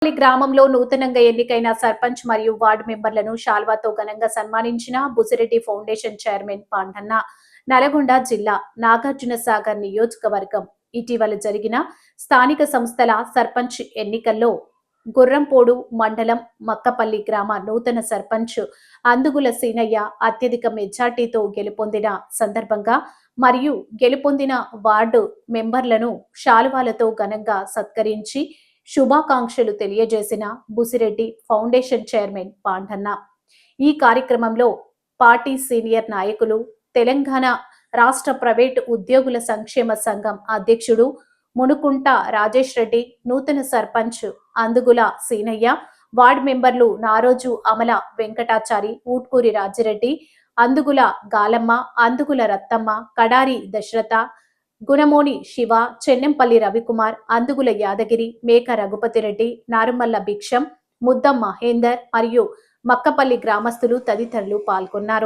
గ్రామంలో నూతనంగా ఎన్నికైన సర్పంచ్ మరియు వార్డు మెంబర్లను శాల్వాతో ఘనంగా సన్మానించిన బుసిరెడ్డి ఫౌండేషన్ చైర్మన్ పాండన్న. నల్గొండ జిల్లా నాగార్జున సాగర్ నియోజకవర్గం ఇటీవల జరిగిన స్థానిక సంస్థల సర్పంచ్ ఎన్నికల్లో గుర్రంపోడు మండలం మక్కపల్లి గ్రామ నూతన సర్పంచ్ అందుగుల సీనయ్య అత్యధిక మెజార్టీతో గెలుపొందిన సందర్భంగా మరియు గెలుపొందిన వార్డు మెంబర్లను శాలువాలతో ఘనంగా సత్కరించి శుభాకాంక్షలు తెలియజేసిన బుసిరెడ్డి ఫౌండేషన్ చైర్మన్ పాండన్న. ఈ కార్యక్రమంలో పార్టీ సీనియర్ నాయకులు, తెలంగాణ రాష్ట్ర ప్రైవేటు ఉద్యోగుల సంక్షేమ సంఘం అధ్యక్షుడు మునుకుంట రాజేష్ రెడ్డి, నూతన సర్పంచ్ అందుగుల సీనయ్య, వార్డు మెంబర్లు నారోజు అమల వెంకటాచారి, ఊట్కూరి రాజిరెడ్డి, అందుగుల గాలమ్మ, అందుగుల రత్తమ్మ, కడారి దశరథ, గుణమోని శివ, చెన్నెంపల్లి రవికుమార్, అందుగుల యాదగిరి, మేక రఘుపతిరెడ్డి, నారుమల్ల భిక్షం, ముద్దం మహేందర్ మరియు మక్కపల్లి గ్రామస్తులు తదితరులు పాల్గొన్నారు.